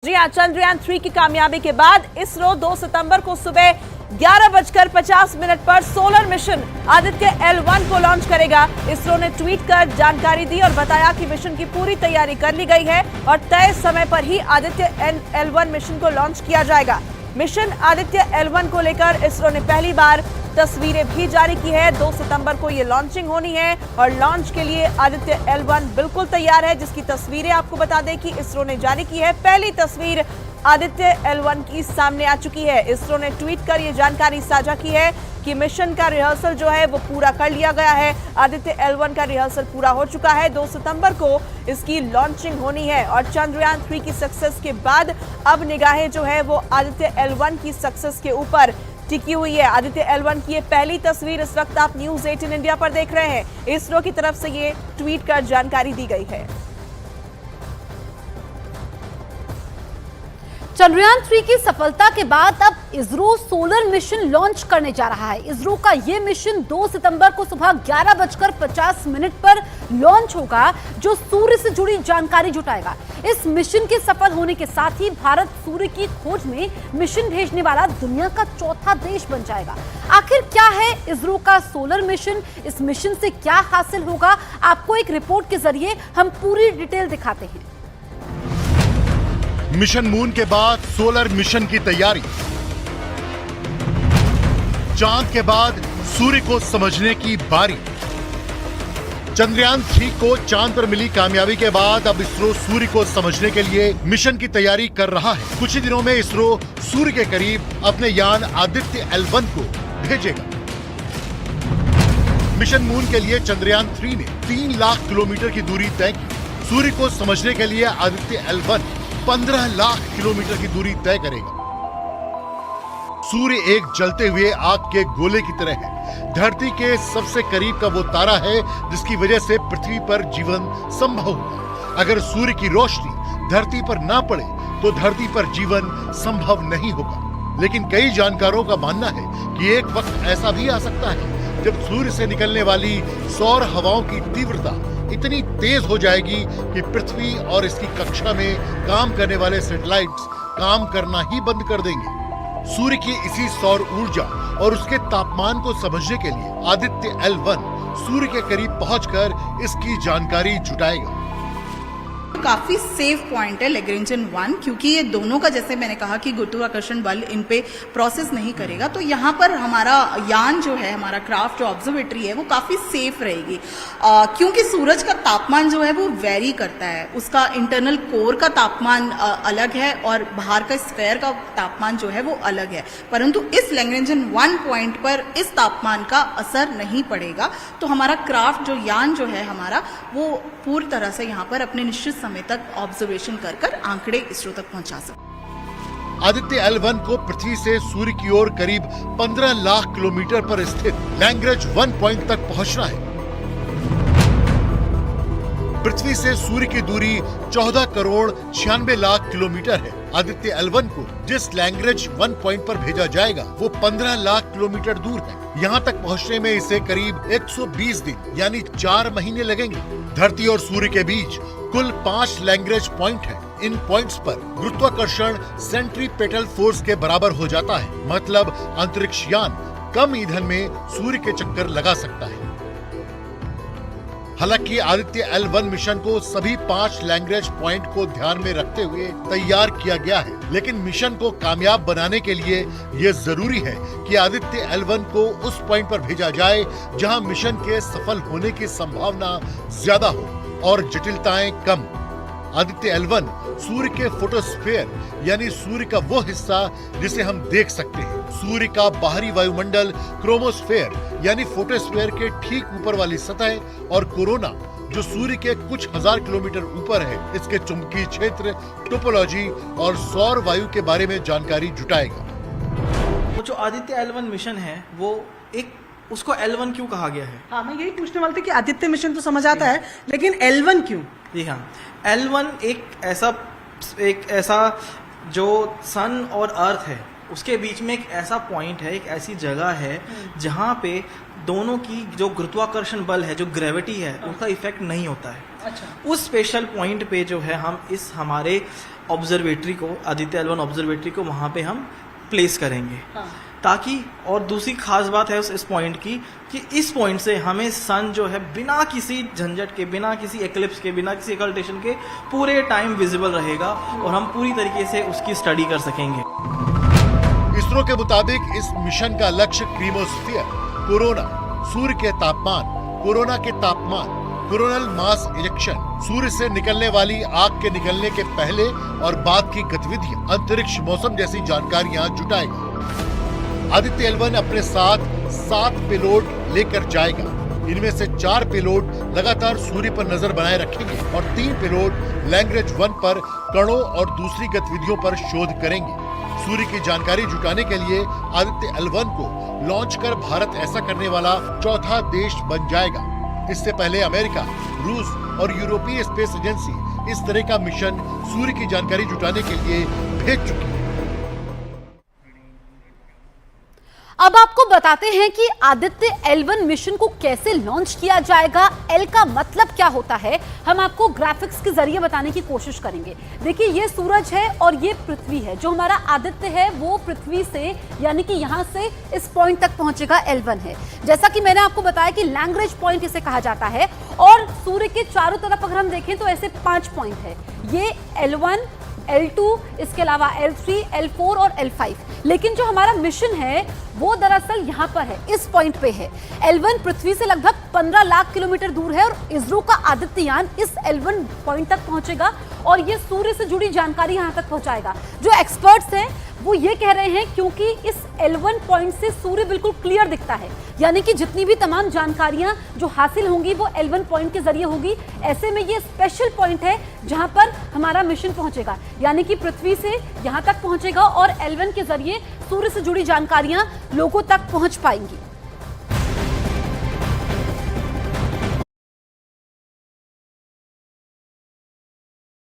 जी हाँ, चंद्रयान-3 की कामयाबी के बाद इसरो 2 सितंबर को सुबह 11:50 पर सोलर मिशन आदित्य L1 को लॉन्च करेगा। इसरो ने ट्वीट कर जानकारी दी और बताया कि मिशन की पूरी तैयारी कर ली गई है और तय समय पर ही आदित्य L1 मिशन को लॉन्च किया जाएगा। मिशन आदित्य L1 को लेकर इसरो ने पहली बार तस्वीरें भी जारी की है। 2 सितंबर को ये लॉन्चिंग होनी है और लॉन्च के लिए आदित्य L1 बिल्कुल तैयार है, जिसकी तस्वीरें आपको बता दें कि इसरो ने जारी की है। पहली तस्वीर आदित्य L1 की सामने आ चुकी है। इसरो ने ट्वीट कर ये जानकारी साझा की है कि मिशन का रिहर्सल जो है वो पूरा कर लिया गया है। आदित्य L1 का रिहर्सल पूरा हो चुका है। 2 सितंबर को इसकी लॉन्चिंग होनी है और चंद्रयान-3 की सक्सेस के बाद अब निगाहें जो है वो आदित्य L1 की सक्सेस के ऊपर टिकी हुई है। आदित्य L1 की ये पहली तस्वीर इस वक्त आप न्यूज़ 18 इंडिया पर देख रहे हैं। इसरो की तरफ से ये ट्वीट कर जानकारी दी गई है। चंद्रयान-3 की सफलता के बाद अब इसरो सोलर मिशन लॉन्च करने जा रहा है। इसरो का यह मिशन 2 सितंबर को सुबह 11:50 पर लॉन्च होगा, जो सूर्य से जुड़ी जानकारी जुटाएगा। इस मिशन के सफल होने के साथ ही भारत सूर्य की खोज में मिशन भेजने वाला दुनिया का चौथा देश बन जाएगा। आखिर क्या है इसरो का सोलर मिशन, इस मिशन से क्या हासिल होगा, आपको एक रिपोर्ट के जरिए हम पूरी डिटेल दिखाते हैं। मिशन मून के बाद सोलर मिशन की तैयारी, चांद के बाद सूर्य को समझने की बारी। चंद्रयान-3 को चांद पर मिली कामयाबी के बाद अब इसरो सूर्य को समझने के लिए मिशन की तैयारी कर रहा है। कुछ ही दिनों में इसरो सूर्य के करीब अपने यान आदित्य L1 को भेजेगा। मिशन मून के लिए चंद्रयान-3 ने 3 लाख किलोमीटर की दूरी तय की। सूर्य को समझने के लिए आदित्य L1 15 लाख किलोमीटर की दूरी तय करेगा। सूर्य एक जलते हुए आग के गोले की तरह है। धरती के सबसे करीब का वो तारा है जिसकी वजह से पृथ्वी पर जीवन संभव है। अगर सूर्य की रोशनी धरती पर ना पड़े तो धरती पर जीवन संभव नहीं होगा। लेकिन कई जानकारों का मानना है कि एक वक्त ऐसा भी आ सकता है जब सूर्य से निकलने वाली सौर हवाओं की तीव्रता इतनी तेज हो जाएगी कि पृथ्वी और इसकी कक्षा में काम करने वाले सैटेलाइट्स काम करना ही बंद कर देंगे। सूर्य की इसी सौर ऊर्जा और उसके तापमान को समझने के लिए आदित्य L1 सूर्य के करीब पहुंचकर इसकी जानकारी जुटाएगा। काफी सेफ पॉइंट है लैग्रेंजियन 1, क्योंकि ये दोनों का, जैसे मैंने कहा कि गुरुत्वाकर्षण बल इन पे प्रोसेस नहीं करेगा, तो यहाँ पर हमारा यान जो है, हमारा क्राफ्ट जो ऑब्जर्वेटरी है, वो काफी सेफ रहेगी। क्योंकि सूरज का तापमान जो है वो वेरी करता है। उसका इंटरनल कोर का तापमान अलग है और बाहर का स्फेयर का तापमान जो है वो अलग है, परंतु इस लैग्रेंजियन 1 पॉइंट पर इस तापमान का असर नहीं पड़ेगा। तो हमारा क्राफ्ट जो यान जो है हमारा, वो पूरी तरह से यहाँ पर अपने निश्चित समय तक ऑब्जर्वेशन कर आंकड़े इसरो तक पहुंचा सकते। आदित्य L1 को पृथ्वी से सूर्य की ओर करीब 15 लाख किलोमीटर पर स्थित लैग्रेंज 1 पॉइंट तक पहुंचना है। पृथ्वी से सूर्य की दूरी 14 करोड़ 96 लाख किलोमीटर है। आदित्य L1 को जिस लैग्रेंज 1 पॉइंट पर भेजा जाएगा वो 15 लाख किलोमीटर दूर है। यहाँ तक पहुँचने में इसे करीब 120 दिन यानी 4 महीने लगेंगे। धरती और सूर्य के बीच कुल 5 लैग्रेंज पॉइंट हैं। इन पॉइंट्स पर गुरुत्वाकर्षण सेंट्रीपेटल फोर्स के बराबर हो जाता है, मतलब अंतरिक्ष यान कम ईंधन में सूर्य के चक्कर लगा सकता है। हालांकि आदित्य L1 मिशन को सभी 5 लैग्रेंज पॉइंट को ध्यान में रखते हुए तैयार किया गया है, लेकिन मिशन को कामयाब बनाने के लिए यह जरूरी है कि आदित्य L1 को उस पॉइंट पर भेजा जाए जहां मिशन के सफल होने की संभावना ज्यादा हो और जटिलताएं कम। आदित्य L1 सूर्य के फोटोस्फीयर यानी सूर्य का वो हिस्सा जिसे हम देख सकते हैं। सूर्य का बाहरी वायुमंडल क्रोमोस्फीयर यानी फोटोस्फीयर के ठीक ऊपर वाली सतह और कोरोना जो सूर्य के कुछ हजार किलोमीटर ऊपर है, इसके चुंबकीय क्षेत्र, टोपोलॉजी और सौर वायु के बारे में जानकारी जुटाएगा। वो जो आदित्य L1 मिशन है वो उसको L1 क्यों कहा गया है? हाँ, मैं यही पूछने वाली थी कि आदित्य मिशन तो समझ आता है, लेकिन L1 क्यों? जी हाँ, L1 एक ऐसा जो सन और अर्थ है उसके बीच में एक ऐसा पॉइंट है, एक ऐसी जगह है जहाँ पे दोनों की जो गुरुत्वाकर्षण बल है, जो ग्रेविटी है, उसका इफेक्ट नहीं होता है। अच्छा। उस स्पेशल पॉइंट पे जो है हम इस हमारे ऑब्जर्वेटरी को, आदित्य L1 ऑब्जर्वेटरी को वहाँ पे हम प्लेस करेंगे, ताकि, और दूसरी खास बात है इस पॉइंट की कि इस पॉइंट से हमें सन जो है बिना किसी झंझट के, बिना किसी एक्लिप्स के, बिना किसी एकल्टेशन के पूरे टाइम विजिबल रहेगा और हम पूरी तरीके से उसकी स्टडी कर सकेंगे। इसरो के मुताबिक इस मिशन का लक्ष्य क्रीमोस्फीयर, कोरोना, सूर्य के तापमान, कोरोना के तापमान, कोरोनल मास इजेक्शन, सूर्य से निकलने वाली आग के निकलने के पहले और बाद की गतिविधियां, अंतरिक्ष मौसम जैसी जानकारियां जुटाएगा। आदित्य L1 अपने साथ 7 पेलोड लेकर जाएगा। इनमें से 4 पेलोड लगातार सूर्य पर नजर बनाए रखेंगे और 3 पेलोड लैग्रेंज 1 पर कणों और दूसरी गतिविधियों पर शोध करेंगे। सूर्य की जानकारी जुटाने के लिए आदित्य L1 को लॉन्च कर भारत ऐसा करने वाला चौथा देश बन जाएगा। इससे पहले अमेरिका, रूस और यूरोपीय स्पेस एजेंसी इस तरह का मिशन सूर्य की जानकारी जुटाने के लिए भेज चुकी है। अब आपको बताते हैं कि आदित्य L1 मिशन को कैसे लॉन्च किया जाएगा, L का मतलब क्या होता है, हम आपको ग्राफिक्स के जरिए बताने की कोशिश करेंगे। देखिए, ये सूरज है और ये पृथ्वी है। जो हमारा आदित्य है वो पृथ्वी से, यानी कि यहां से इस पॉइंट तक पहुंचेगा, L1 है। जैसा कि मैंने आपको बताया कि लैग्रेंज पॉइंट इसे कहा जाता है, और सूर्य के चारों तरफ अगर हम देखें तो ऐसे 5 पॉइंट है। ये L1, L2, इसके अलावा L3, L4 और L5। लेकिन जो हमारा मिशन है वो दरअसल यहाँ पर है, इस पॉइंट पे है। L1 पृथ्वी से लगभग 15 लाख किलोमीटर दूर है और इसरो का आदित्ययान इस L1 पॉइंट तक पहुंचेगा और ये सूर्य से जुड़ी जानकारी यहाँ तक पहुंचाएगा। जो एक्सपर्ट्स हैं वो ये कह रहे हैं क्योंकि इस L1 पॉइंट से सूर्य बिल्कुल क्लियर दिखता है, यानी कि जितनी भी तमाम जानकारियां जो हासिल होंगी वो L1 पॉइंट के जरिए होगी। ऐसे में ये स्पेशल पॉइंट है जहां पर हमारा मिशन पहुंचेगा, यानी कि पृथ्वी से यहां तक पहुंचेगा और L1 के जरिए सूर्य से जुड़ी जानकारियां लोगों तक पहुंच पाएंगी।